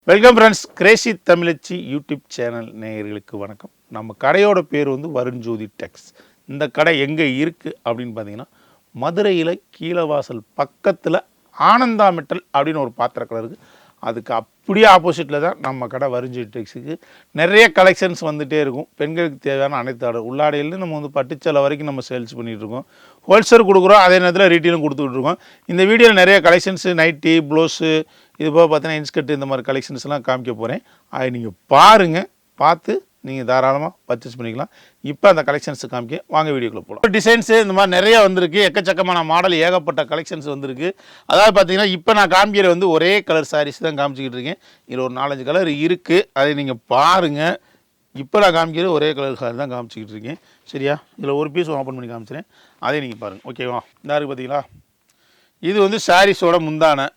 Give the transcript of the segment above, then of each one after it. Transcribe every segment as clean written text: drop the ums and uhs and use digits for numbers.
Welcome friends, Crazy தமிழச்சி YouTube channel நேயர்களுக்கு வணக்கம். நம்ம கடையோட பேர் வந்து வருண்ஜோதி டெக்ஸ். இந்த கடை எங்கே இருக்குது அப்படின்னு பார்த்தீங்கன்னா, மதுரையில் கீழவாசல் பக்கத்தில் ஆனந்தா மெட்டல் அப்படின்னு ஒரு பாத்திர கடை இருக்குது. அதுக்கு அப்படியே ஆப்போசிட்டில் தான் நம்ம கடை வருண்ஜோதி டெக்ஸுக்கு. நிறைய கலெக்ஷன்ஸ் வந்துகிட்டே இருக்கும். பெண்களுக்கு தேவையான அனைத்து ஆர்டர் உள்ளாடையிலேருந்து நம்ம வந்து பட்டுச்சலை வரைக்கும் நம்ம சேல்ஸ் பண்ணிகிட்ருக்கோம். ஹோல்சேல் கொடுக்குறோம், அதே நேரத்தில் ரீட்டெயிலும் கொடுத்துக்கிட்டு இருக்கோம். இந்த வீடியோவில் நிறைய கலெக்ஷன்ஸு, நைட்டி, ப்ளவுஸு, இது போக பார்த்தீங்கன்னா இன்ஸ்கர்ட், இந்த மாதிரி கலெக்ஷன்ஸ்லாம் காமிக்க போகிறேன். அதை நீங்கள் பாருங்கள், பார்த்து நீங்கள் தாராளமாக பர்ச்சேஸ் பண்ணிக்கலாம். இப்போ அந்த கலெக்ஷன்ஸ் காமிக்க வாங்க வீடியோக்குள்ளே போகலாம். டிசைன்ஸு இந்த மாதிரி நிறைய வந்திருக்கு, எக்கச்சக்கமான மாடல், ஏகப்பட்ட கலெக்ஷன்ஸ் வந்திருக்கு. அதாவது பார்த்தீங்கன்னா இப்போ நான் காமிக்கிற வந்து ஒரே கலர் சாரீஸ் தான் காமிச்சிக்கிட்டு இருக்கேன். இதில் ஒரு 4-5 கலர் இருக்குது, அதை நீங்கள் பாருங்கள். இப்போ நான் காமிக்கிற ஒரே கலர் சாரி தான் காமிச்சிக்கிட்டு இருக்கேன். சரியா? இதில் ஒரு பீஸ் ஓப்பன் பண்ணி காமிச்சிறேன், அதையும் நீங்கள் பாருங்கள். ஓகேவா? இந்த இருக்குது பார்த்தீங்களா, இது வந்து சாரீஸோட முந்தான.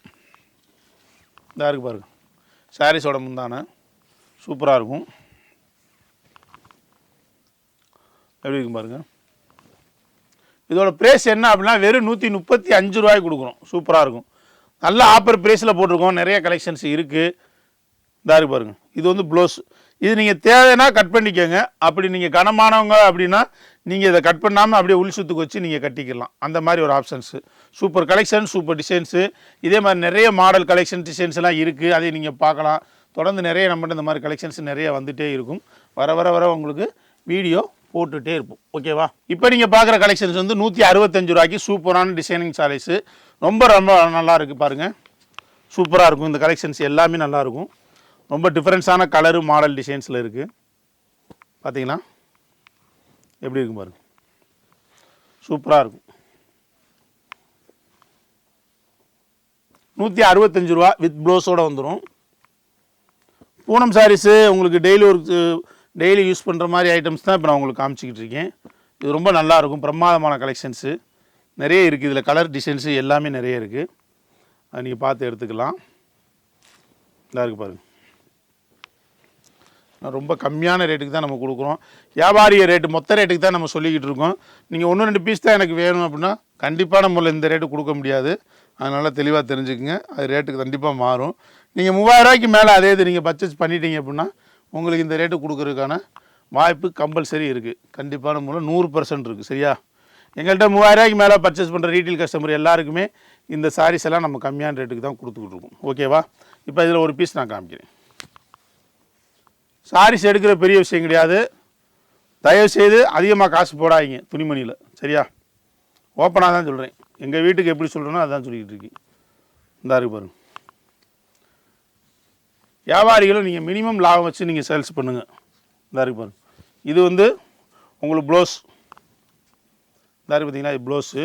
இந்த இருக்குது பாருங்கள், சாரீஸோட முந்தான சூப்பராக இருக்கும். எப்படி இருக்கும் பாருங்கள். இதோட ப்ரைஸ் என்ன அப்படின்னா வெறும் 135 ரூபாய்க்கு கொடுக்குறோம். சூப்பராக இருக்கும். நல்ல ஆஃபர் ப்ரைஸில் போட்டிருக்கோம். நிறைய கலெக்ஷன்ஸ் இருக்குது. இந்த இருக்குது பாருங்கள். இது வந்து ப்ளவுஸ். இது நீங்கள் தேவைன்னா கட் பண்ணிக்கோங்க. அப்படி நீங்கள் கனமானவங்க அப்படின்னா நீங்கள் இதை கட் பண்ணாமல் அப்படியே உள் சுற்றுக்கு வச்சு நீங்கள் கட்டிக்கலாம். அந்த மாதிரி ஒரு options. Super collection, super designs. இதே மாதிரி நிறைய மாடல் கலெக்ஷன் டிசைன்ஸ் எல்லாம் இருக்குது, அதை நீங்கள் பார்க்கலாம். தொடர்ந்து நிறைய நம்மகிட்ட இந்த மாதிரி கலெக்ஷன்ஸ் நிறைய வந்துகிட்டே இருக்கும். வர வர வர உங்களுக்கு வீடியோ போட்டுகிட்டே இருப்போம். ஓகேவா? இப்போ நீங்கள் பார்க்குற கலெக்ஷன்ஸ் வந்து 165 ரூபாய்க்கு சூப்பரான டிசைனிங் சாரீஸு. ரொம்ப ரொம்ப நல்லா இருக்குது பாருங்கள். சூப்பராக இருக்கும். இந்த கலெக்ஷன்ஸ் எல்லாமே நல்லாயிருக்கும். ரொம்ப டிஃப்ரென்ஸான கலரு, மாடல், டிசைன்ஸில் இருக்குது. பார்த்தீங்களா எப்படி இருக்கும் பாருங்கள். சூப்பராக இருக்கும். 165 ரூபா வித் ப்ளவுஸோடு வந்துடும். பூனம் சாரீஸு உங்களுக்கு டெய்லி யூஸ் பண்ணுற மாதிரி ஐட்டம்ஸ் தான் இப்போ நான் உங்களுக்கு காமிச்சிக்கிட்டு இருக்கேன். இது ரொம்ப நல்லாயிருக்கும். பிரமாதமான கலெக்ஷன்ஸு நிறைய இருக்குது. இதில் கலர் டிசைன்ஸு எல்லாமே நிறைய இருக்குது. அதை நீங்கள் பார்த்து எடுத்துக்கலாம். இதாக இருக்குது பாருங்கள். ரொம்ப கம்மியான ரேட்டுக்கு தான் நம்ம கொடுக்குறோம். வியாபாரிய ரேட்டு, மொத்த ரேட்டுக்கு தான் நம்ம சொல்லிக்கிட்டு இருக்கோம். நீங்கள் 1-2 பீஸ் தான் எனக்கு வேணும் அப்படின்னா கண்டிப்பாக நம்மள இந்த ரேட்டு கொடுக்க முடியாது. அதனால் தெளிவாக தெரிஞ்சுக்குங்க. அது ரேட்டுக்கு கண்டிப்பாக மாறும். நீங்கள் 3000 ரூபாய்க்கு மேலே அதே இது நீங்கள் பர்ச்சேஸ் பண்ணிட்டீங்க அப்படின்னா உங்களுக்கு இந்த ரேட்டு கொடுக்குறதுக்கான வாய்ப்பு கம்பல்சரி இருக்குது. கண்டிப்பான மூலம் 100% இருக்குது. சரியா? எங்கள்கிட்ட 3000 ரூபாய்க்கு மேலே பர்ச்சேஸ் பண்ணுற ரீட்டெயில் கஸ்டமர் எல்லாருக்குமே இந்த சாரீஸ் எல்லாம் நம்ம கம்மியான ரேட்டுக்கு தான் கொடுத்துக்கிட்டு இருக்கோம். ஓகேவா? இப்போ இதில் ஒரு பீஸ் நான் காமிக்கிறேன். சாரீஸ் எடுக்கிற பெரிய விஷயம் கிடையாது. தயவுசெய்து அதிகமாக காசு போடாதீங்க துணிமணியில். சரியா? ஓப்பனாக தான் சொல்கிறேன். எங்கள் வீட்டுக்கு எப்படி சொல்கிறேனோ அதான் சொல்லிக்கிட்டு இருக்கேன். இந்த இருக்கு பாருங்கள். வியாபாரிகளும் நீங்கள் மினிமம் லாபம் வச்சு நீங்கள் சேல்ஸ் பண்ணுங்கள். இந்த இருக்கு பாருங்கள். இது வந்து உங்களுக்கு ப்ளவுஸ். இந்த இருக்கு பார்த்தீங்கன்னா, இது ப்ளவுஸு.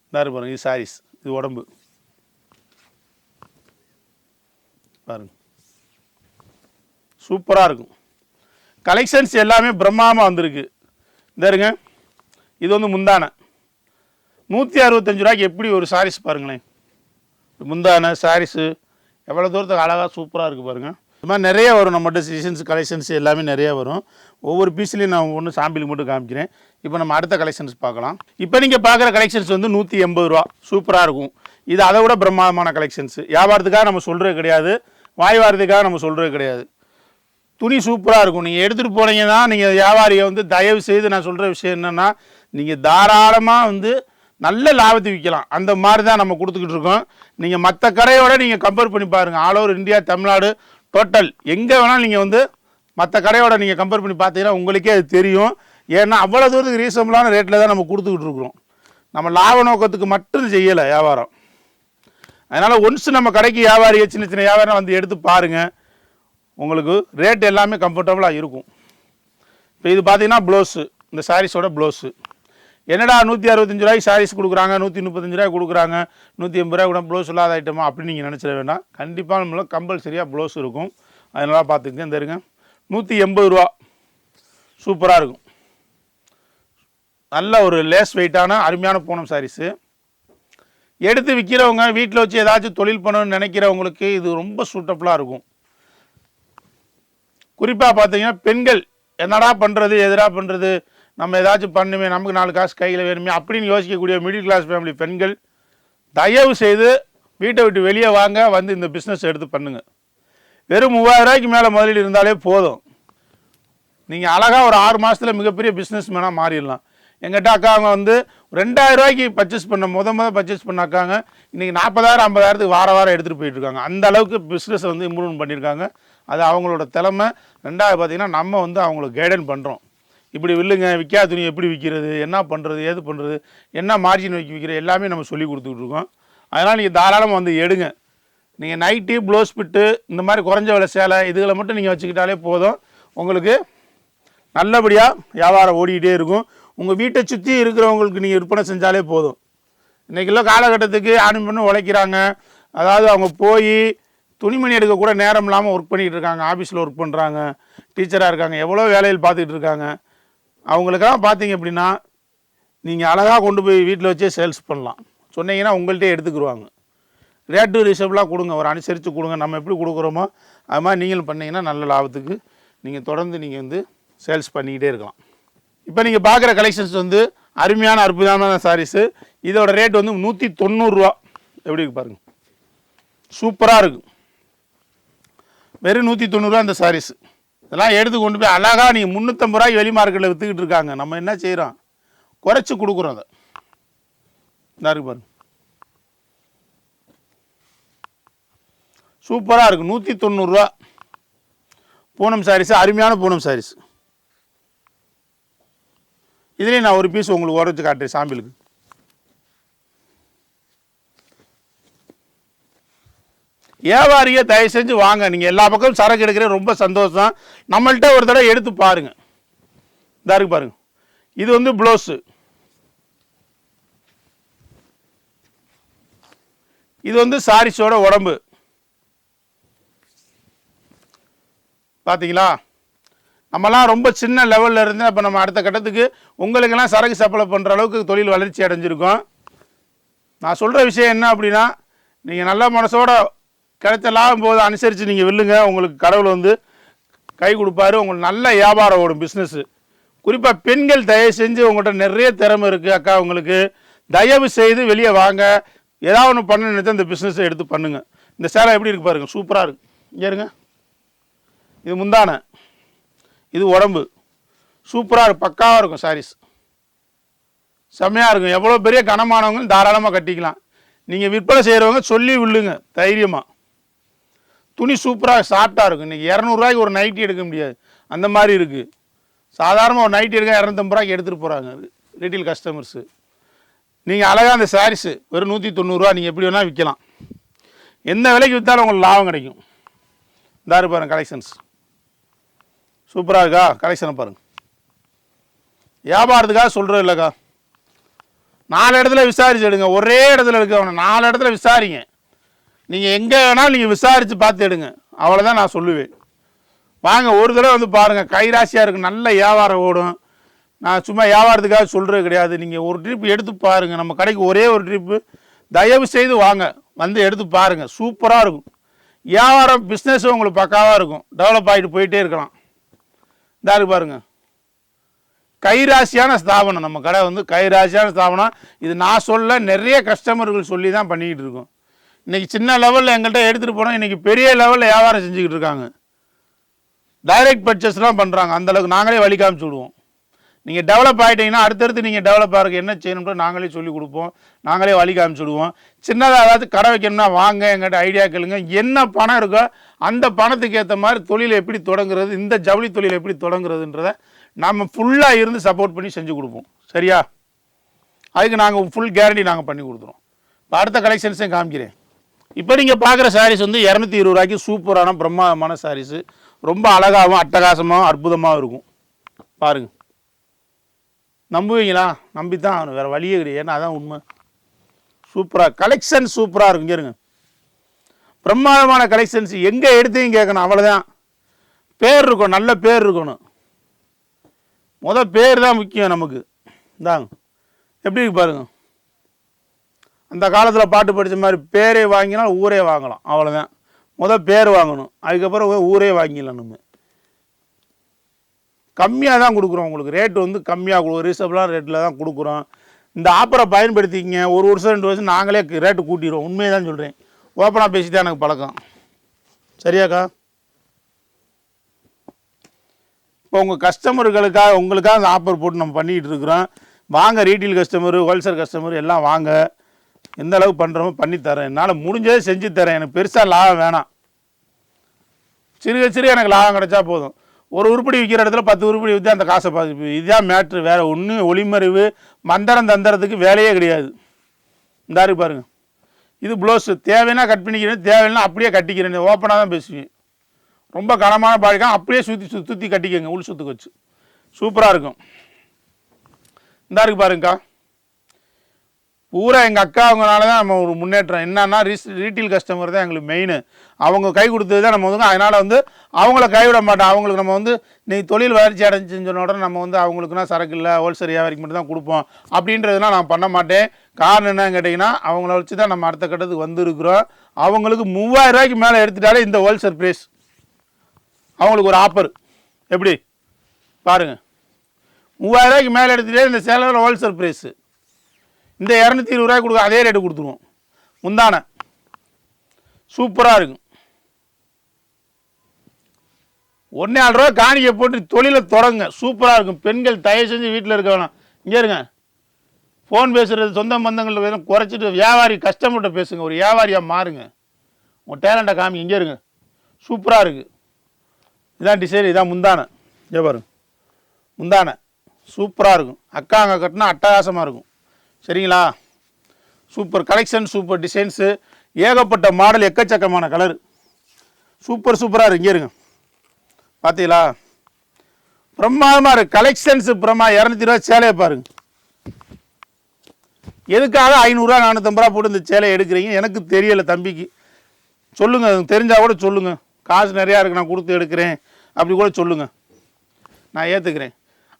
இந்த இருக்கு பாருங்கள். இது சாரீஸ். இது உடம்பு பாருங்க. சூப்பராக இருக்கும். கலெக்ஷன்ஸ் எல்லாமே பிரம்மாண்டமாக வந்திருக்கு. இந்த இருங்க, இது வந்து முந்தான. 165 ரூபாய்க்கு எப்படி ஒரு சாரீஸ் பாருங்களேன். முந்தான சாரீஸு எவ்வளோ தூரத்துக்கு அழகாக சூப்பராக இருக்குது பாருங்கள். இது மாதிரி நிறைய வரும் நம்மகிட்ட டிசைன்ஸ், கலெக்ஷன்ஸ் எல்லாமே நிறைய வரும். ஒவ்வொரு பீஸ்லேயும் நான் ஒன்று சாம்பிளுக்கு மட்டும் காமிக்கிறேன். இப்போ நம்ம அடுத்த கலெக்ஷன்ஸ் பார்க்கலாம். இப்போ நீங்கள் பார்க்குற கலெக்ஷன்ஸ் வந்து 180 ரூபா. சூப்பராக இருக்கும். இது அதை விட பிரம்மாண்டமான கலெக்ஷன்ஸு. வியாபாரத்துக்காக நம்ம சொல்கிறது கிடையாது, வாய் வாரத்துக்காக நம்ம சொல்கிறது கிடையாது. துணி சூப்பராக இருக்கும். நீங்கள் எடுத்துகிட்டு போனீங்கன்னா நீங்கள் வியாபாரியை வந்து தயவு செய்து நான் சொல்கிற விஷயம் என்னென்னா, நீங்கள் தாராளமாக வந்து நல்ல லாபத்தை விற்கலாம். அந்த மாதிரி தான் நம்ம கொடுத்துக்கிட்டு இருக்கோம். நீங்கள் மற்ற கடையோட நீங்கள் கம்பேர் பண்ணி பாருங்கள். All over India, Tamil Nadu, total எங்கே வேணாலும் நீங்கள் வந்து மற்ற கடையோட நீங்கள் கம்பேர் பண்ணி பார்த்தீங்கன்னா உங்களுக்கே அது தெரியும். ஏன்னா அவ்வளோ தூரத்துக்கு ரீசனபிளான ரேட்டில் தான் நம்ம கொடுத்துக்கிட்டு இருக்கிறோம். நம்ம லாப நோக்கத்துக்கு மட்டும் செய்யலை வியாபாரம். அதனால் ஒன்ஸ் நம்ம கடைக்கு வியாபாரியை, சின்ன சின்ன வியாபாரம் வந்து எடுத்து பாருங்கள். உங்களுக்கு ரேட் எல்லாமே கம்ஃபர்டபுளாக இருக்கும். இப்போ இது பார்த்தீங்கன்னா ப்ளவுஸு. இந்த சாரீஸோட ப்ளவுஸு. என்னடா 165 ரூபாய்க்கு சாரீஸ் கொடுக்குறாங்க, 135 ரூபாய்க்கு கொடுக்குறாங்க, 180 ரூபாய் கூட ப்ளவுஸ் இல்லாத ஐட்டமா அப்படின்னு நீங்கள் நினச்சிட வேண்டாம். கண்டிப்பாக நம்மளுக்கு கம்பல்சரியாக ப்ளவுஸ் இருக்கும். அதனால பார்த்துக்கங்க. இந்த இருங்க, 180 ரூபா. சூப்பராக இருக்கும். நல்ல ஒரு லேஸ் வெயிட்டான அருமையான பூனம் சாரீஸு. எடுத்து விற்கிறவங்க, வீட்டில் வச்சு ஏதாச்சும் தொழில் பண்ணணும்னு நினைக்கிறவங்களுக்கு இது ரொம்ப சூட்டபுளாக இருக்கும். குறிப்பாக பார்த்தீங்கன்னா பெண்கள் என்னடா பண்ணுறது, எதிராக பண்ணுறது, நம்ம ஏதாச்சும் பண்ணுமே, நமக்கு 4 காசு கையில் வேணுமே அப்படின்னு யோசிக்கக்கூடிய மிடில் கிளாஸ் ஃபேமிலி பெண்கள் தயவு செய்து வீட்டை விட்டு வெளியே வாங்க, வந்து இந்த பிஸ்னஸ் எடுத்து பண்ணுங்கள். வெறும் 3000 ரூபாய்க்கு மேலே முதலீடு இருந்தாலே போதும். நீங்கள் அழகாக ஒரு 6 மாதத்தில் மிகப்பெரிய பிஸ்னஸ் மேனாக மாறிடலாம். எங்கிட்ட அக்காங்க வந்து 2000 ரூபாய்க்கு பர்ச்சேஸ் பண்ண பர்ச்சேஸ் பண்ண அக்காங்க இன்றைக்கி 40,000 50,000த்துக்கு வாரம் எடுத்துகிட்டு போயிட்டுருக்காங்க. அந்த அளவுக்கு பிஸ்னஸை வந்து இம்ப்ரூவ்மெண்ட் பண்ணியிருக்காங்க. அது அவங்களோட திறமை. ரெண்டாவது பார்த்திங்கன்னா நம்ம வந்து அவங்களுக்கு கைடன் பண்ணுறோம். இப்படி வில்லுங்க, விற்காத துணி எப்படி விற்கிறது, என்ன பண்ணுறது, ஏது பண்ணுறது, என்ன மார்ஜின் விற்கிறது எல்லாமே நம்ம சொல்லி கொடுத்துட்ருக்கோம். அதனால் நீங்கள் தாராளமாக வந்து எடுங்க. நீங்கள் நைட்டி, ப்ளவுஸ் பிட்டு, இந்த மாதிரி குறைஞ்ச விலை சேலை இதுகளை மட்டும் நீங்கள் வச்சுக்கிட்டாலே போதும். உங்களுக்கு நல்லபடியாக வியாபாரம் ஓடிக்கிட்டே இருக்கும். உங்கள் வீட்டை சுற்றி இருக்கிறவங்களுக்கு நீங்கள் விற்பனை செஞ்சாலே போதும். இன்றைக்கெல்லாம் காலகட்டத்துக்கு ஆணும் பெண்ணும் உழைக்கிறாங்க. அதாவது அவங்க போய் துணிமணி எடுக்க கூட நேரம் இல்லாமல் ஒர்க் பண்ணிகிட்டு இருக்காங்க. ஆஃபீஸில் ஒர்க் பண்ணுறாங்க, டீச்சராக இருக்காங்க, எவ்வளோ வேலையில் பார்த்துக்கிட்டு இருக்காங்க. அவங்களுக்கெல்லாம் பார்த்தீங்க அப்படின்னா நீங்கள் அழகாக கொண்டு போய் வீட்டில் வச்சே சேல்ஸ் பண்ணலாம். சொன்னீங்கன்னா உங்கள்கிட்டே எடுத்துக்கிடுவாங்க. ரேட்டு ரிசர்வ்லாம் கொடுங்க, ஒரு அனுசரித்து கொடுங்க. நம்ம எப்படி கொடுக்குறோமோ அது மாதிரி நீங்களும் பண்ணிங்கன்னா நல்ல லாபத்துக்கு நீங்கள் தொடர்ந்து நீங்கள் வந்து சேல்ஸ் பண்ணிக்கிட்டே இருக்கலாம். இப்போ நீங்கள் பார்க்குற கலெக்ஷன்ஸ் வந்து அருமையான அற்புதமான சாரீஸு. இதோட ரேட் வந்து 190 ரூபா. எப்படி இருக்கு பாருங்கள், சூப்பராக இருக்கும். வெறும் 190 ரூபா இந்த சாரீஸ். இதெல்லாம் எடுத்து கொண்டு போய் அழகாக நீங்கள் 350 ரூபாய்க்கு வெளி மார்க்கெட்டில் விற்றுக்கிட்டு இருக்காங்க. நம்ம என்ன செய்கிறோம், குறைச்சி கொடுக்குறோம். அதை இந்த இருக்கு பாருங்க, சூப்பராக இருக்கும். 190 ரூபா பூனம் சாரீஸ், அருமையான பூனம் சாரீஸ். இதுலேயும் நான் ஒரு பீஸ் உங்களுக்கு உடச்சி காட்டுறேன் சாம்பிளுக்கு. வியாபாரியை தயவு செஞ்சு வாங்க. நீங்கள் எல்லா பக்கமும் சரக்கு எடுக்கிறேன், ரொம்ப சந்தோஷம். நம்மள்கிட்ட ஒரு தடவை எடுத்து பாருங்கள். இதா இருக்கு பாருங்க, இது வந்து ப்ளவுஸு, இது வந்து சாரீஸோட உடம்பு. பார்த்தீங்களா, நம்மலாம் ரொம்ப சின்ன லெவலில் இருந்து இப்போ நம்ம அடுத்த கட்டத்துக்கு உங்களுக்கெல்லாம் சரக்கு சப்ளை பண்ணுற அளவுக்கு தொழில் வளர்ச்சி அடைஞ்சிருக்கோம். நான் சொல்கிற விஷயம் என்ன அப்படின்னா, நீங்கள் நல்ல மனசோட கிடைச்ச லாபம் போது அனுசரித்து நீங்கள் வில்லுங்க. உங்களுக்கு கடவுள் வந்து கை கொடுப்பாரு. உங்களுக்கு நல்ல வியாபாரம் ஓடும் பிஸ்னஸ்ஸு. குறிப்பாக பெண்கள் தயவு செஞ்சு உங்கள்கிட்ட நிறைய திறமை இருக்குது அக்கா, உங்களுக்கு தயவு செய்து வெளியே வாங்க. ஏதாவது ஒன்று பண்ண நினைச்சா இந்த பிஸ்னஸை எடுத்து பண்ணுங்கள். இந்த சேலை எப்படி இருக்குது பாருங்கள், சூப்பராக இருக்குது. இங்கே இருங்க, இது முந்தானை, இது உடம்பு, சூப்பராக இருக்கும், பக்காவாக இருக்கும். சாரீஸ் செம்மையாக இருக்கும். எவ்வளோ பெரிய கனமானவங்க தாராளமாக கட்டிக்கலாம். நீங்கள் விற்பனை செய்கிறவங்க சொல்லி வில்லுங்க தைரியமாக. துணி சூப்பராக சாஃப்டாக இருக்கும். இன்றைக்கி 200 ரூபாய்க்கு ஒரு நைட்டி எடுக்க முடியாது, அந்த மாதிரி இருக்குது. சாதாரணமாக ஒரு நைட்டி எடுக்க 250 ரூபாய்க்கு எடுத்துகிட்டு போகிறாங்க ரீட்டெயில் கஸ்டமர்ஸு. நீங்கள் அழகாக அந்த சாரீஸு வெறும் 190 ரூபா நீங்கள் எப்படி வேணால் விற்கலாம். எந்த விலைக்கு விற்றாலும் உங்களுக்கு லாபம் கிடைக்கும். இதாக பாருங்க கலெக்ஷன்ஸ் சூப்பராக இருக்கா, கலெக்ஷனை பாருங்கள். வியாபாரத்துக்காக சொல்கிறது இல்லைக்கா, 4 இடத்துல விசாரிச்சு எடுங்க. ஒரே இடத்துல எடுக்க 4 இடத்துல விசாரிங்க. நீங்கள் எங்கே வேணாலும் நீங்கள் விசாரித்து பார்த்து எடுங்க. அவ்வளோதான் நான் சொல்லுவேன். வாங்க ஒரு தடவை வந்து பாருங்கள், கைராசியாக இருக்குது, நல்ல வியாபாரம் ஓடும். நான் சும்மா வியாபாரத்துக்காக சொல்கிறது கிடையாது. நீங்கள் ஒரு ட்ரிப் எடுத்து பாருங்கள். நம்ம கடைக்கு ஒரே ஒரு ட்ரிப்பு தயவு செய்து வாங்க, வந்து எடுத்து பாருங்கள். சூப்பராக இருக்கும். வியாபாரம் பிஸ்னஸும் உங்களுக்கு பக்காவாக இருக்கும். டெவலப் ஆகிட்டு போயிட்டே இருக்கலாம். இதாக இருக்கு பாருங்கள், கைராசியான ஸ்தாபனம். நம்ம கடை வந்து கைராசியான ஸ்தாபனம். இது நான் சொல்ல, நிறைய கஸ்டமர்கள் சொல்லி தான் பண்ணிக்கிட்டு இருக்கோம். இன்றைக்கி சின்ன லெவலில் எங்கள்கிட்ட எடுத்துகிட்டு போனோம், இன்றைக்கி பெரிய லெவலில் வியாபாரம் செஞ்சுக்கிட்டு இருக்காங்க. டைரக்ட் பர்ச்சேஸ்லாம் பண்ணுறாங்க. அந்தளவுக்கு நாங்களே வழி காமிச்சு விடுவோம். நீங்கள் டெவலப் ஆகிட்டீங்கன்னா அடுத்தடுத்து நீங்கள் டெவலப் ஆகிறதுக்கு என்ன செய்யணும்னு நாங்களே சொல்லிக் கொடுப்போம், நாங்களே வழி காமிச்சு விடுவோம். சின்னதாக ஏதாவது கடை வைக்கணும்னா வாங்க, எங்கிட்ட ஐடியா கேளுங்க. என்ன பணம் இருக்கோ அந்த பணத்துக்கு ஏற்ற மாதிரி தொழிலை எப்படி தொடங்குறது, இந்த ஜவுளி தொழிலை எப்படி தொடங்குறதுன்றதை நம்ம ஃபுல்லாக இருந்து சப்போர்ட் பண்ணி செஞ்சு கொடுப்போம். சரியா, அதுக்கு நாங்கள் ஃபுல் கேரண்டி நாங்கள் பண்ணி கொடுத்துருவோம். இப்போ அடுத்த கலெக்ஷன்ஸையும் காமிக்கிறேன். இப்போ நீங்கள் பார்க்குற சாரீஸ் வந்து 220 ரூபாய்க்கு சூப்பரான பிரம்மாண்டமான சாரீஸு. ரொம்ப அழகாகவும் அட்டகாசமாகவும் அற்புதமாகவும் இருக்கும். பாருங்கள், நம்புவீங்களா? நம்பி தான் ஆகணும், வேறு வழியே கிடையாது. ஏன்னா அதான் உண்மை. சூப்பராக கலெக்ஷன் சூப்பராக இருக்கும். இருங்க, பிரம்மாண்டமான கலெக்ஷன்ஸ் எங்கே எடுத்தையும் கேட்கணும், அவ்வளோதான். பேர் இருக்கணும், நல்ல பேர் இருக்கணும். பேர் தான் முக்கியம் நமக்கு. இந்தாங்க எப்படி இருக்கு பாருங்க. அந்த காலத்தில் பாட்டு படித்த மாதிரி பேரே வாங்கினால் ஊரே வாங்கலாம், அவ்வளோதான். பேர் வாங்கணும், அதுக்கப்புறம் ஊரே வாங்கிடலாம். நம்ம கம்மியாக தான் கொடுக்குறோம். உங்களுக்கு ரேட்டு வந்து கம்மியாக கொடுக்குறோம், ரீசனபிளான ரேட்டில் தான் கொடுக்குறோம். இந்த ஆப்பரை பயன்படுத்திக்கிங்க. 1 வருஷம் 2 வருஷம் நாங்களே ரேட்டு கூட்டிடுவோம். உண்மையை தான் சொல்கிறேன். ஓப்பனாக பேசி தான் எனக்கு பழக்கம். சரியாக்கா? இப்போ உங்கள் கஸ்டமர்களுக்காக உங்களுக்காக அந்த ஆஃபர் போட்டு நம்ம பண்ணிக்கிட்டு இருக்கிறோம். வாங்க, ரீட்டெயில் கஸ்டமரு, ஹோல்சேல் கஸ்டமரு எல்லாம் வாங்க. எந்த அளவுக்கு பண்ணுறோமோ பண்ணித்தரேன். என்னால் முடிஞ்சதே செஞ்சு தரேன். எனக்கு பெருசாக லாபம் வேணாம். சிறுக எனக்கு லாபம் கிடைச்சா போதும். ஒரு உருப்படி விற்கிற இடத்துல 10 உருப்படி விற்று அந்த காசை பார்த்து இதுதான் மேட்ரு. வேறு ஒன்றும் ஒளிமறைவு மந்திரம் தந்திரத்துக்கு வேலையே கிடையாது. இந்த இருக்கு பாருங்கள், இது ப்ளவுஸு. தேவைன்னா கட் பண்ணிக்கிறேன், தேவைன்னா அப்படியே கட்டிக்கிறேன். ஓப்பனாக தான் பேசுவேன். ரொம்ப கனமான பாடிக்காக அப்படியே சுற்றி கட்டிக்கங்க, உள் சுற்றுக்கு வச்சு. சூப்பராக இருக்கும். இந்த இருக்கு பாருங்கக்கா, பூரா எங்கள் அக்கா அவங்கனால தான் நம்ம ஒரு முன்னேற்றம். என்னன்னா ரீட்டெயில் கஸ்டமர் தான் எங்களுக்கு மெயின். அவங்க கை கொடுத்தது தான் நம்ம வந்து, அதனால் வந்து அவங்கள கைவிட மாட்டோம். அவங்களுக்கு நம்ம வந்து நீ தொழில் வளர்ச்சி அடைஞ்சுன்னு சொன்ன உடனே நம்ம வந்து அவங்களுக்குனா சரக்கு இல்லை, ஹோல்சேல் வியாபாரிக்கு மட்டும் தான் கொடுப்போம் அப்படின்றதுலாம் நான் பண்ண மாட்டேன். காரணம் என்னன்னு கேட்டிங்கன்னா, அவங்கள வச்சு தான் நம்ம அடுத்த கட்டத்துக்கு வந்துருக்குறோம். அவங்களுக்கு 3000 ரூபாய்க்கு மேலே எடுத்துட்டாலே இந்த ஹோல்சேல் ப்ரைஸ் அவங்களுக்கு ஒரு ஆஃபர். எப்படி பாருங்கள், 3000 ரூபாய்க்கு மேலே எடுத்துகிட்டே இந்த சேலையில் ஹோல்சேல் ப்ரைஸு. இந்த 220 ரூபாய்க்கு கொடுக்க அதே ரேட்டு கொடுத்துருவோம். முந்தான சூப்பராக இருக்கும். 1.5 ரூபா காணிக்கை போட்டு தொழிலை தொடங்க. சூப்பராக இருக்கும். பெண்கள் தயவு செஞ்சு வீட்டில் இருக்க வேணாம். இங்கே இருங்க, ஃபோன் பேசுகிறது சொந்த பந்தங்கள் குறைச்சிட்டு வியாபாரி கஸ்டமர்கிட்ட பேசுங்க. ஒரு வியாபாரியாக மாறுங்க. உங்கள் டேலண்ட்டை காமிங்க. இங்கே இருங்க, சூப்பராக இருக்குது. இதான் டிசைன், இதான் முந்தான. இங்கே பாருங்க, முந்தான சூப்பராக இருக்கும். அக்காங்க கட்டினா அட்டகாசமாக இருக்கும். சரிங்களா? சூப்பர் கலெக்ஷன், சூப்பர் டிசைன்ஸு, ஏகப்பட்ட மாடல், எக்கச்சக்கமான கலர், சூப்பராக இருக்கு. இங்கே இருங்க, பார்த்தீங்களா? பிரமாதமாக இருக்குது கலெக்ஷன்ஸு. 220 ரூபா சேலையை பாருங்க. எதுக்காக 500 ரூபா 450 ரூபா போட்டு இந்த சேலையை எடுக்கிறீங்க? எனக்கு தெரியலை. தம்பிக்கு சொல்லுங்கள், தெரிஞ்சால் கூட சொல்லுங்கள். காசு நிறையா இருக்குது, நான் கொடுத்து எடுக்கிறேன் அப்படி கூட சொல்லுங்கள், நான் ஏற்றுக்கிறேன்.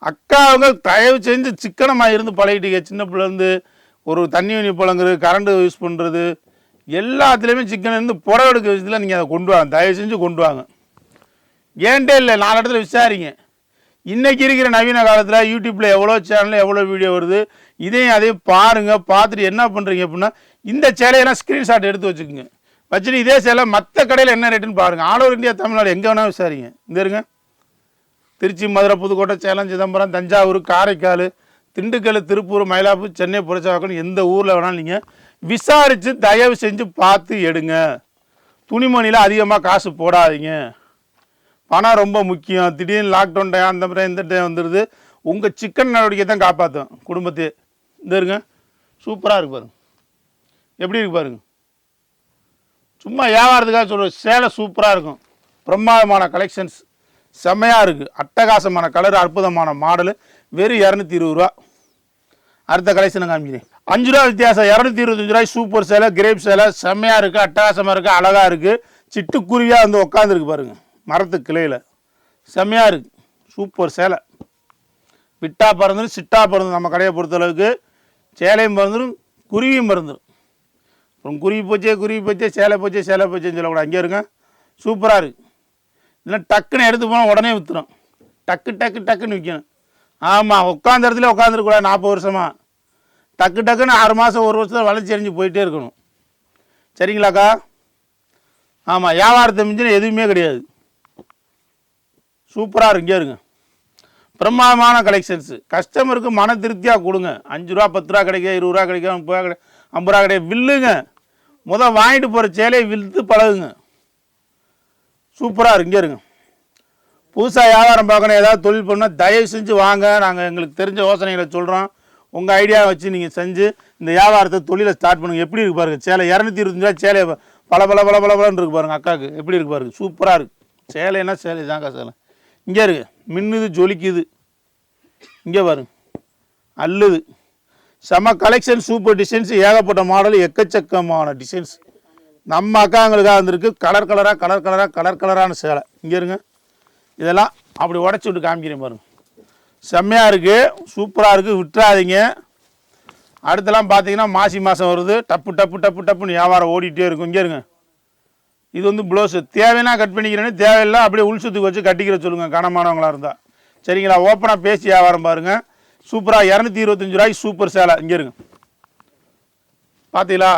அக்காவுங்க தயவு செஞ்சு சிக்கனமாக இருந்து பழகிட்டீங்க. சின்ன பிள்ளைலேருந்து ஒரு தண்ணி வண்ணி புழங்குறது, கரண்ட்டு யூஸ் பண்ணுறது, எல்லாத்துலேயுமே சிக்கன் இருந்து புடவை எடுக்க விஷயத்தில் நீங்கள் அதை கொண்டு வாங்க. தயவு செஞ்சு கொண்டு வாங்க. ஏன்ட்டே இல்லை, 4 இடத்துல விசாரிங்க. இன்றைக்கி இருக்கிற நவீன காலத்தில் யூடியூப்பில் எவ்வளோ சேனலில் எவ்வளோ வீடியோ வருது. அதையும் பாருங்கள். பார்த்துட்டு என்ன பண்ணுறீங்க அப்படின்னா, இந்த சேலையெல்லாம் ஸ்க்ரீன்ஷாட் எடுத்து வச்சுக்கோங்க. வச்சுட்டு இதே சேலை மற்ற கடையில் என்ன ரேட்டுன்னு பாருங்கள். ஆல் ஓவர் இந்தியா, தமிழ்நாடு எங்கே வேணால் விசாரிங்க. இந்த இருங்க, திருச்சி, மதுரை, புதுக்கோட்டை, சேலம், சிதம்பரம், தஞ்சாவூர், காரைக்கால், திண்டுக்கல், திருப்பூர், மயிலாப்பூர், சென்னை, புரட்சாக்கம், எந்த ஊரில் வேணாலும் நீங்கள் விசாரித்து தயவு செஞ்சு பார்த்து எடுங்க. துணிமணியில் அதிகமாக காசு போடாதீங்க. பணம் ரொம்ப முக்கியம். திடீர்னு லாக்டவுன் டைம் அந்த மாதிரி இந்த டைம் வந்துடுது. உங்கள் சிக்கன் நடவடிக்கை தான் காப்பாற்றும் குடும்பத்தையே. இந்த இருங்க, சூப்பராக இருக்கு பாருங்க. எப்படி இருக்கு பாருங்க. சும்மா வியாபாரத்துக்காக சொல்லுவேன். சேலை சூப்பராக இருக்கும். பிரமாதமான கலெக்ஷன்ஸ், செம்மையாக இருக்குது. அட்டகாசமான கலர், அற்புதமான மாடலு. வெறும் 220 ரூபா. அடுத்த கலெக்ஷனை காமிக்கிறேன். 5 ரூபா வித்தியாசம். 225 ரூபாய் சூப்பர் சேலை, கிரேப் சேலை. செம்மையாக இருக்குது, அட்டகாசமாக இருக்குது, அழகாக இருக்குது. சிட்டுக்குருவியாக வந்து உட்காந்துருக்கு பாருங்கள் மரத்து கிளையில். செம்மையாக இருக்குது, சூப்பர் சேலை. விட்டா பறந்துடும், சிட்டா பறந்துடும். நம்ம கடையை பொறுத்தளவுக்கு சேலையும் பறந்துடும், குருவியும் பறந்துடும். அப்புறம் குருவி போச்சே, சேலை போச்சேன்னு சொல்லக்கூடாது. அங்கே இருங்க, சூப்பராக இருக்குது. இல்லை டக்குன்னு எடுத்து போனால் உடனே விற்றுரும். டக்குன்னு விற்கணும். ஆமாம், உட்காந்த இடத்துல உட்காந்துருக்கூடாது. 40 வருஷமாக டக்குன்னு 6 மாதம் 1 வருஷத்தில் வளர்ச்சி அடைஞ்சு போயிட்டே இருக்கணும். சரிங்களாக்கா? ஆமாம், வியாபாரத்தை மிஞ்சின எதுவுமே கிடையாது. சூப்பராக இருக்கு. இங்கே இருங்க, பிரமாதமான கலெக்ஷன்ஸு. கஸ்டமருக்கு மன திருப்தியாக கொடுங்க. 5 ரூபா 10 ரூபா கிடைக்கும், 20 ரூபா கிடைக்கும், 30 ரூபா கிடைக்கும், 50 ரூபா கிடைக்கும். வில்லுங்க. வாங்கிட்டு போகிற சேலையை விற்று பழகுங்க. சூப்பராக இருக்கு. இங்கே இருங்க, புதுசாக வியாபாரம் பார்க்கணும், ஏதாவது தொழில் பண்ணால் தயவு செஞ்சு வாங்க. நாங்கள் எங்களுக்கு தெரிஞ்ச யோசனைகளை சொல்கிறோம். உங்கள் ஐடியாவை வச்சு நீங்கள் செஞ்சு இந்த வியாபாரத்தை தொழிலை ஸ்டார்ட் பண்ணுங்கள். எப்படி இருக்கு பாருங்கள் சேலை. 225 ரூபா சேலை பலன்னு இருக்கு பாருங்கள். அக்காவுக்கு எப்படி இருக்கு பாருங்கள். சூப்பராக இருக்குது. சேலைன்னா சேலை தாங்க சேலை. இங்கே இருக்கு, மின்னுது, ஜொலிக்குது. இங்கே பாருங்க, அல்லுது. செம கலெக்ஷன், சூப்பர் டிசைன்ஸ், ஏகப்பட்ட மாடல், எக்கச்சக்கமான டிசைன்ஸ். நம்ம அக்காங்களுக்காக வந்திருக்கு. கலரான சேலை. இங்கே இருங்க, இதெல்லாம் அப்படி உடச்சி விட்டு காமிக்கிறேன் பாருங்கள். செம்மையாக இருக்குது, சூப்பராக இருக்குது, விட்டுறாதீங்க. அடுத்தெல்லாம் பார்த்தீங்கன்னா மாசி மாதம் வருது. டப்புன்னு வியாபாரம் ஓடிட்டே இருக்கும். இங்கே இருங்க, இது வந்து ப்ளவுஸு. தேவைன்னா கட் பண்ணிக்கிறேன்னு, தேவையில்லை அப்படியே உள்சுத்துக்கு வச்சு கட்டிக்கிற சொல்லுங்கள் கனமானவங்களாக இருந்தால். சரிங்களா? ஓப்பனாக பேசி வியாபாரம் பாருங்கள். சூப்பராக 225 ரூபாய்க்கு சூப்பர் சேலை. இங்கே இருங்க, பார்த்தீங்களா?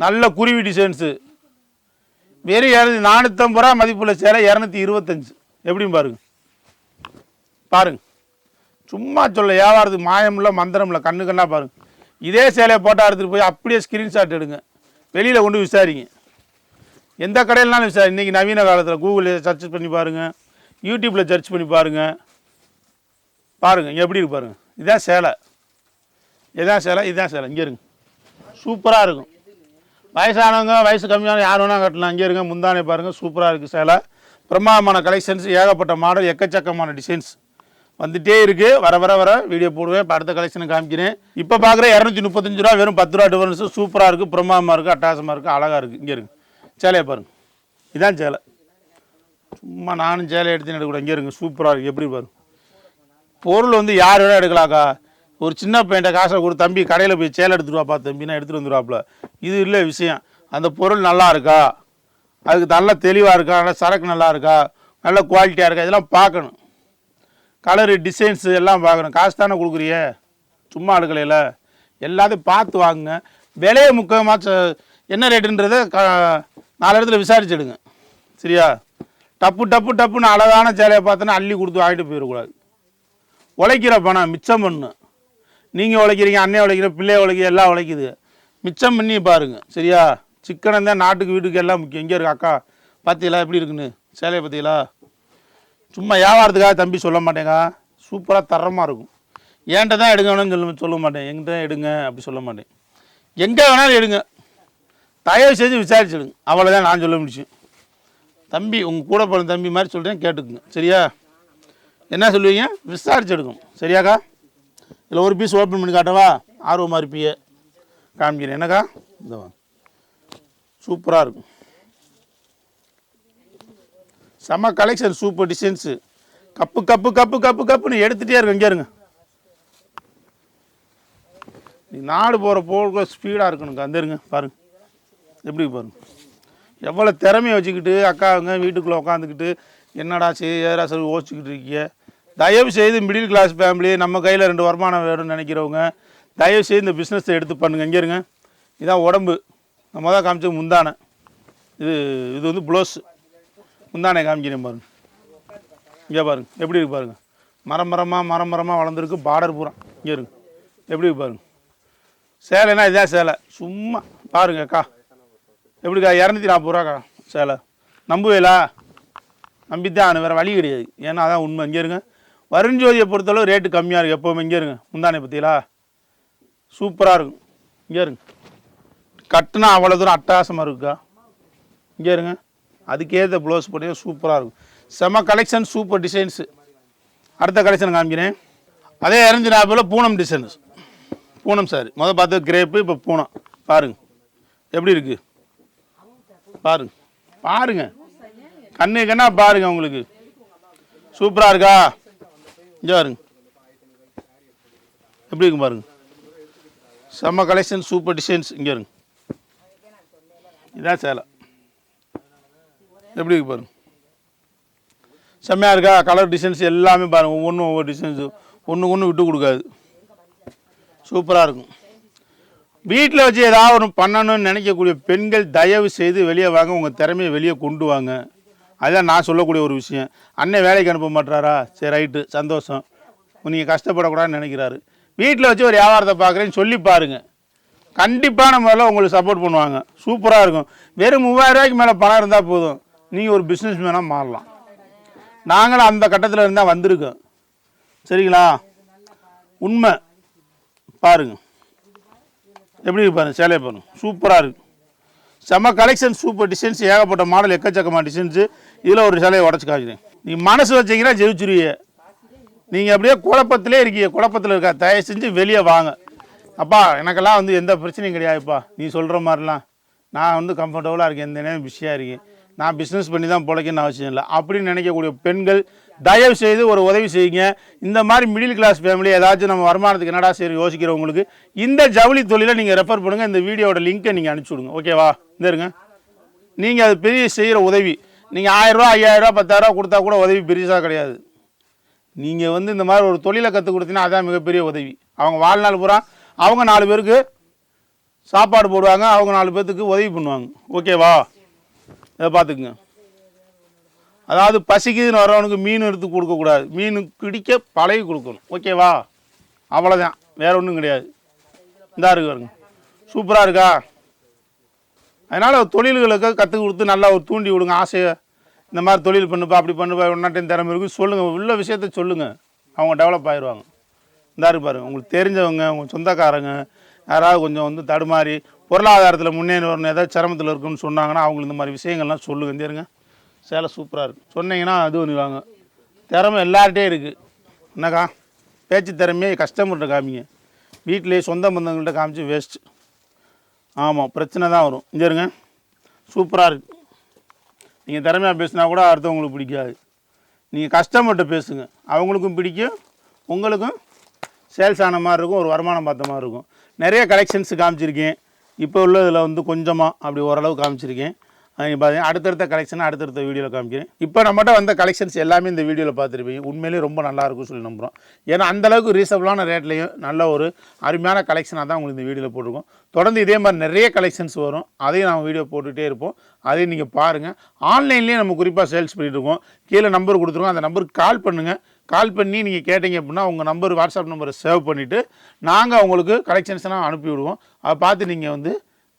நல்ல குருவி டிசைன்ஸு. வெறும் 450 ரூபா மதிப்புள்ள சேலை 225. எப்படின்னு பாருங்க. பாருங்க, சும்மா சொல்ல வியாபாரத்துக்கு மாயமில்ல மந்திரமில்ல, கண்ணு கண்ணா பாருங்க. இதே சேலையை போட்டால் எடுத்துகிட்டு போய் அப்படியே ஸ்க்ரீன்ஷாட் எடுங்க, வெளியில் கொண்டு விசாரிங்க. எந்த கடையிலனாலும் விசாரி. இன்றைக்கி நவீன காலத்தில் கூகுளில் சர்ச் பண்ணி பாருங்கள், யூடியூப்பில் சர்ச் பண்ணி பாருங்கள். பாருங்கள் எப்படி இருக்கு பாருங்கள். இதுதான் சேலை, இதுதான் சேலை, இதுதான் சேலை. இங்கே இருங்க, சூப்பராக இருக்கும். வயசானவங்க வயசு கம்மியான யார் வேணால் கட்டலாம். இங்கே இருங்க, முந்தானே பாருங்கள், சூப்பராக இருக்குது சேலை. பிரமாதமான கலெக்ஷன்ஸ், ஏகப்பட்ட மாடல், எக்கச்சக்கமான டிசைன்ஸ் வந்துகிட்டே இருக்குது. வர வர வர வீடியோ போடுவேன். இப்போ அடுத்த கலெக்ஷனை காமிக்கிறேன். இப்போ பார்க்குற 235 ரூபா, வெறும் 10 ரூபா டிஃபரன்ஸு. சூப்பராக இருக்குது, பிரமாதமாக இருக்குது, அட்டாசமாக இருக்குது, அழகாக இருக்குது. இங்கே இருக்குது சேலையை பாருங்கள், இதுதான் சேலை. சும்மா நானும் சேலை எடுத்துன்னு எடுக்கக்கூடாது. இங்கே இருங்க, சூப்பராக இருக்குது. எப்படி பாருங்க. பொருள் வந்து யார் வேணால் எடுக்கலாக்கா. ஒரு சின்ன பையன்ட்ட காசை கொடுத்து, தம்பி கடையில் போய் சேலை எடுத்துகிட்டு வாப்பா தம்பினா எடுத்துகிட்டு வந்துடுவாப்புல. இது இல்லை விஷயம். அந்த பொருள் நல்லா இருக்கா, அதுக்கு நல்லா தெளிவாக இருக்கா, நல்லா சரக்கு நல்லா இருக்கா, நல்ல குவாலிட்டியாக இருக்கா, இதெல்லாம் பார்க்கணும். கலரு டிசைன்ஸு எல்லாம் பார்க்கணும். காசு தானே கொடுக்குறிய, சும்மா எடுக்கலையில. எல்லாத்தையும் பார்த்து வாங்குங்க. விலையை முக்கியமாக என்ன ரேட்டுன்றதை 4 இடத்துல விசாரிச்சுடுங்க. சரியா? டப்பு டப்பு டப்புன்னு அழகான சேலையை பார்த்தோன்னா அள்ளி கொடுத்து வாங்கிட்டு போயிடக்கூடாது. உழைக்கிற பணம் மிச்சம் பண்ணு. நீங்கள் உழைக்கிறீங்க, அண்ணன் உழைக்கிற, பிள்ளை உழைக்கிற, எல்லாம் உழைக்குது. மிச்சம் பண்ணி பாருங்கள். சரியா? சிக்கனம் தான் நாட்டுக்கு வீட்டுக்கு எல்லாம் முக்கியம். எங்கே இருக்கு அக்கா பார்த்தீங்களா எப்படி இருக்குன்னு சேலையை பார்த்தீங்களா? சும்மா வியாபாரத்துக்காக தம்பி சொல்ல மாட்டேங்க, சூப்பராக தரமாக இருக்கும். ஏன்ட்ட தான் எடுங்கன்னு சொல்ல மாட்டேன், எங்கிட்ட தான் எடுங்க அப்படி சொல்ல மாட்டேன். எங்கே வேணாலும் எடுங்க, தயவு செஞ்சு விசாரிச்சுடுங்க. அவ்வளோதான் நான் சொல்ல முடியும். தம்பி உங்கள் கூட போன தம்பி மாதிரி சொல்கிறேன், கேட்டுக்குங்க. சரியா? என்ன சொல்லுவீங்க? விசாரிச்சு எடுக்கணும். சரியாக்கா? இதில் ஒரு பீஸ் ஓப்பன் பண்ணி காட்டவா? ஆர்வமாக இருப்பியே, காமிக்கிறேன். என்னக்கா? இந்த சூப்பராக இருக்கும், செம்ம collection, super designs. Cup cup cup cup கப்புன்னு எடுத்துகிட்டே இருக்கு. இங்கே இருங்க, நீ நாடு போகிற போக ஸ்பீடாக இருக்கணுங்க. அந்த இருங்க பாருங்க, எப்படி பாருங்க. எவ்வளோ திறமையை வச்சுக்கிட்டு அக்காவுங்க வீட்டுக்குள்ளே உட்காந்துக்கிட்டு என்னடா ஏதா சொல்லி யோசிச்சுக்கிட்டு இருக்கீங்க. தயவு செய்து மிடில் கிளாஸ் ஃபேமிலி, நம்ம கையில் 2 வருமானம் வேணும்னு நினைக்கிறவங்க தயவு செய்து இந்த பிஸ்னஸை எடுத்து பண்ணுங்க. இங்கே இருங்க, இதான் உடம்பு. நம்ம தான் காமிச்சது முந்தானை. இது வந்து ப்ளவுஸு. முந்தானை காமிக்கிறேன் பாருங்க. இங்கே பாருங்க எப்படி இருக்கு பாருங்க. மரமரமாக வளர்ந்துருக்கு, பார்டர் பூரா. இங்கே இருக்கு எப்படி இருக்கு பாருங்க. சேலைனா இதான் சேலை. சும்மா பாருங்க அக்கா எப்படிக்கா. 240 ரூபாக்கா சேலை. நம்புவேலா? நம்பித்தான், வேறு வழி கிடையாது. ஏன்னா அதான் உண்மை. இங்கே இருங்க, வருண்ஜோதியை பொறுத்தளவு ரேட்டு கம்மியாக இருக்குது எப்போவுமே. இங்கே இருங்க, முந்தானை பற்றிங்களா சூப்பராக இருக்கும். இங்கே இருங்க, கட்டுனா அவ்வளோ தூரம் அட்டகாசமாக இருக்குக்கா. இங்கே இருங்க, அதுக்கேற்ற ப்ளவுஸ் போட்டு சூப்பராக இருக்கும். செம கலெக்ஷன், சூப்பர் டிசைன்ஸு. அடுத்த கலெக்ஷன் காமிக்கிறேன். அதே 240 பூனம் டிசைன்ஸ். பூனம் சாரி பார்த்தது கிரேப்பு, இப்போ பூனம். பாருங்கள் எப்படி இருக்குது பாருங்க. பாருங்க கண்ணு கண்ணா பாருங்க, உங்களுக்கு சூப்பராக இருக்கா? இங்கே பாருங்க எப்படி இருக்கு பாருங்க. செம்ம கலெக்ஷன், சூப்பர் டிசைன்ஸ். இங்கே இருங்க, இதான் சேலை. எப்படி இருக்கு பாருங்க, செம்மையாக இருக்கா? கலர் டிசைன்ஸ் எல்லாமே பாருங்கள், ஒவ்வொரு டிசைன்ஸு ஒன்று விட்டு கொடுக்காது. சூப்பராக இருக்கும். வீட்டில் வச்சு ஏதாவது ஒன்று பண்ணணும்னு நினைக்கக்கூடிய பெண்கள் தயவு செய்து வெளியே வாங்க, உங்கள் திறமையை வெளியே கொண்டு வாங்க. அதுதான் நான் சொல்லக்கூடிய ஒரு விஷயம். அண்ணன் வேலைக்கு அனுப்ப மாட்டாரா? சரி ரைட்டு, சந்தோஷம். நீங்கள் கஷ்டப்படக்கூடாதுன்னு நினைக்கிறாரு. வீட்டில் வச்சு ஒரு வியாபாரத்தை பார்க்குறேன்னு சொல்லி பாருங்கள், கண்டிப்பான முறையில் உங்களுக்கு சப்போர்ட் பண்ணுவாங்க. சூப்பராக இருக்கும். வெறும் 3000 ரூபாய்க்கு மேலே பணம் இருந்தால் போதும், நீங்கள் ஒரு பிஸ்னஸ் மேனாக மாறலாம். நாங்களும் அந்த கட்டத்தில் இருந்தால் வந்திருக்கோம். சரிங்களா? உண்மை. பாருங்கள் எப்படி இருக்கு பாருங்கள், சேலையை பாருங்கள், சூப்பராக இருக்குது. செம்ம கலெக்ஷன், சூப்பர் டிசைன்ஸ், ஏகப்பட்ட மாடல், எக்கச்சக்கமான டிசைன்ஸு. இதில் ஒரு சேலையை உடச்சி காமிக்கிறேன். நீங்கள் மனசு வச்சிங்கன்னா ஜெயிச்சுருவீங்க. நீங்கள் அப்படியே குழப்பத்திலே இருக்கீங்க, குழப்பத்தில் இருக்கா, தயவு செஞ்சு வெளியே வாங்க. அப்பா எனக்கெல்லாம் வந்து எந்த பிரச்சனையும் கிடையாதுப்பா, நீ சொல்கிற மாதிரிலாம் நான் வந்து கம்ஃபர்டபுளாக இருக்கேன், எந்த நேரம் பிஸியாக இருக்கேன், நான் பிஸ்னஸ் பண்ணி தான் பிழைக்கணும்னு அவசியம் இல்லை அப்படின்னு நினைக்கக்கூடிய பெண்கள் தயவு செய்து ஒரு உதவி செய்யுங்க. இந்த மாதிரி மிடில் கிளாஸ் ஃபேமிலி ஏதாச்சும் நம்ம வருமானத்துக்கு என்னடா சரி யோசிக்கிறவங்களுக்கு இந்த ஜவுளி தொழிலை நீங்கள் ரெஃபர் பண்ணுங்கள். இந்த வீடியோட லிங்க்கை நீங்கள் அனுப்பிச்சி விடுங்க. ஓகேவா? இந்த இருங்க, நீங்கள் அது பெரிய செய்கிற உதவி. நீங்கள் 1000 ரூபா 5000 ரூபா 10000 ரூபா கொடுத்தா கூட உதவி பெருசாக கிடையாது. நீங்கள் வந்து இந்த மாதிரி ஒரு தொழிலை கற்றுக் கொடுத்தீங்கன்னா அதான் மிகப்பெரிய உதவி. அவங்க வாழ்நாள் பூரா அவங்க 4 பேருக்கு சாப்பாடு போடுவாங்க, அவங்க 4 பேர்த்துக்கு உதவி பண்ணுவாங்க. ஓகேவா? இதை பார்த்துக்குங்க. அதாவது பசிக்குதுன்னு வரவனுக்கு மீன் எடுத்து கொடுக்கக்கூடாது, மீன் பிடிக்க பழகி கொடுக்கணும். ஓகேவா? அவ்வளோதான், வேறு ஒன்றும் கிடையாது. இந்தா இருக்கு பாருங்க, சூப்பராக இருக்கா? அதனால் தொழில்களுக்கு கற்றுக் கொடுத்து நல்லா ஒரு தூண்டி விடுங்க ஆசையை. இந்த மாதிரி தொழில் பண்ணுப்பா, அப்படி பண்ணுப்பா, உன்னாட்டையும் திறமை இருக்குது சொல்லுங்கள், உள்ள விஷயத்த சொல்லுங்கள், அவங்க டெவலப் ஆயிடுவாங்க. இந்தா இருக்கு பாருங்க, உங்களுக்கு தெரிஞ்சவங்க, உங்கள் சொந்தக்காரங்க யாராவது கொஞ்சம் வந்து தடுமாறி பொருளாதாரத்தில் முன்னேறி வரணும், ஏதாவது சிரமத்தில் இருக்குன்னு சொன்னாங்கன்னா அவங்களுக்கு இந்த மாதிரி விஷயங்கள்லாம் சொல்லுங்கள். தெரியுங்க, சேலை சூப்பராக இருக்குது சொன்னீங்கன்னா அது பண்ணுவாங்க. திறமை எல்லார்கிட்டே இருக்குது. என்னக்கா பேச்சு திறமையே கஸ்டமர்கிட்ட காமிங்க, வீட்டிலேயே சொந்த பந்தங்கள்கிட்ட காமிச்சு வேஸ்ட்டு. ஆமாம், பிரச்சனை தான் வரும். இங்கே இருங்க, சூப்பராக இருக்குது. நீங்கள் திறமையாக பேசுனா கூட அடுத்தவங்களுக்கு பிடிக்காது. நீங்கள் கஸ்டமர்கிட்ட பேசுங்க, அவங்களுக்கும் பிடிக்கும், உங்களுக்கும் சேல்ஸ் ஆன மாதிரி இருக்கும், ஒரு வருமானம் பார்த்த மாதிரி இருக்கும். நிறைய கலெக்ஷன்ஸ் காமிச்சிருக்கேன். இப்போ உள்ளதில் வந்து கொஞ்சமாக அப்படி ஓரளவு காமிச்சிருக்கேன். பார்த்தீங்கன்னா அடுத்தடுத்த கலெக்ஷன் அடுத்தடுத்த வீடியோவில் காமிக்கிறேன். இப்போ நம்மகிட்ட வந்த கலெக்ஷன்ஸ் எல்லாமே இந்த வீடியோவில் பார்த்துருப்பீங்க. உண்மையிலேயே ரொம்ப நல்லாயிருக்கும்னு சொல்லி நம்புகிறோம். ஏன்னா அந்தளவுக்கு ரீசனபிளான ரேட்லையும் நல்ல ஒரு அருமையான கலெக்ஷனாக தான் உங்களுக்கு இந்த வீடியோவில் போட்டிருக்கோம். தொடர்ந்து இதே மாதிரி நிறைய கலெக்ஷன்ஸ் வரும், அதையும் நம்ம வீடியோ போட்டுகிட்டே இருப்போம். அதையும் நீங்கள் பாருங்கள். ஆன்லைன்லேயே நம்ம குறிப்பாக சேல்ஸ் பண்ணிகிட்ருக்கோம். கீழே நம்பர் கொடுத்துருக்கோம், அந்த நம்பருக்கு கால் பண்ணுங்கள். கால் பண்ணி நீங்கள் கேட்டீங்க அப்படின்னா உங்கள் நம்பர் வாட்ஸ்அப் நம்பரை சேவ் பண்ணிவிட்டு நாங்கள் உங்களுக்கு கலெக்ஷன்ஸ்லாம் அனுப்பி விடுவோம். அதை பார்த்து நீங்கள் வந்து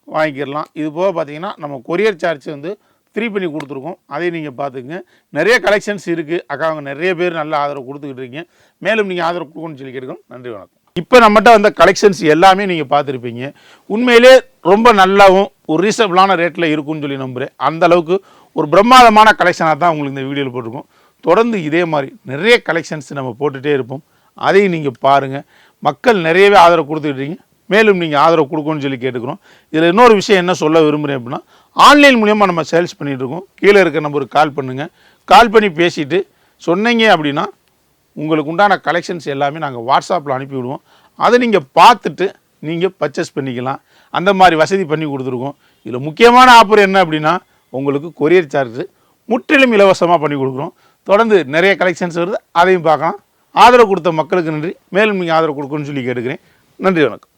வாங்கிக்கிடலாம். இது போக பார்த்தீங்கன்னா நம்ம கொரியர் சார்ஜ் வந்து ஃப்ரீ பண்ணி கொடுத்துருக்கோம், அதையும் நீங்கள் பார்த்துக்குங்க. நிறைய கலெக்ஷன்ஸ் இருக்குது. அவங்க நிறைய பேர் நல்ல ஆதரவு கொடுத்துக்கிட்டு இருக்கீங்க. மேலும் நீங்கள் ஆதரவு கொடுக்கணும்னு சொல்லி கேட்குறோம். நன்றி, வணக்கம். இப்போ நம்மகிட்ட வந்த கலெக்ஷன்ஸ் எல்லாமே நீங்கள் பார்த்துருப்பீங்க. உண்மையிலே ரொம்ப நல்லாவும் ஒரு ரீசனபிளான ரேட்டில் இருக்குன்னு சொல்லி நம்புகிறேன். அந்தளவுக்கு ஒரு பிரம்மாண்டமான கலெக்ஷனாக தான் உங்களுக்கு இந்த வீடியோவில் போட்டிருக்கோம். தொடர்ந்து இதே மாதிரி நிறைய கலெக்ஷன்ஸ் நம்ம போட்டுகிட்டே இருப்போம், அதையும் நீங்கள் பாருங்கள். மக்கள் நிறையவே ஆதரவு கொடுத்துக்கிட்டீங்க, மேலும் நீங்கள் ஆதரவு கொடுக்கணும்னு சொல்லி கேட்டுக்கிறோம். இதில் இன்னொரு விஷயம் என்ன சொல்ல விரும்புகிறேன் அப்படின்னா, ஆன்லைன் மூலிமா நம்ம சேல்ஸ் பண்ணிகிட்ருக்கோம். கீழே இருக்க நம்பருக்கு கால் பண்ணுங்கள். கால் பண்ணி பேசிவிட்டு சொன்னீங்க அப்படின்னா உங்களுக்கு உண்டான கலெக்ஷன்ஸ் எல்லாமே நாங்கள் வாட்ஸ்அப்பில் அனுப்பிவிடுவோம். அதை நீங்கள் பார்த்துட்டு நீங்கள் பர்ச்சேஸ் பண்ணிக்கலாம். அந்த மாதிரி வசதி பண்ணி கொடுத்துருக்கோம். இதில் முக்கியமான ஆஃபர் என்ன அப்படின்னா, உங்களுக்கு கொரியர் சார்ஜ் முற்றிலும் இலவசமாக பண்ணி கொடுக்குறோம். தொடர்ந்து நிறைய கலெக்ஷன்ஸ் வருது, அதையும் பார்க்கலாம். ஆதரவு கொடுத்த மக்களுக்கு நன்றி. மேலும் நீங்கள் ஆதரவு கொடுக்கணும்னு சொல்லி கேட்டுக்கிறேன். நன்றி, வணக்கம்.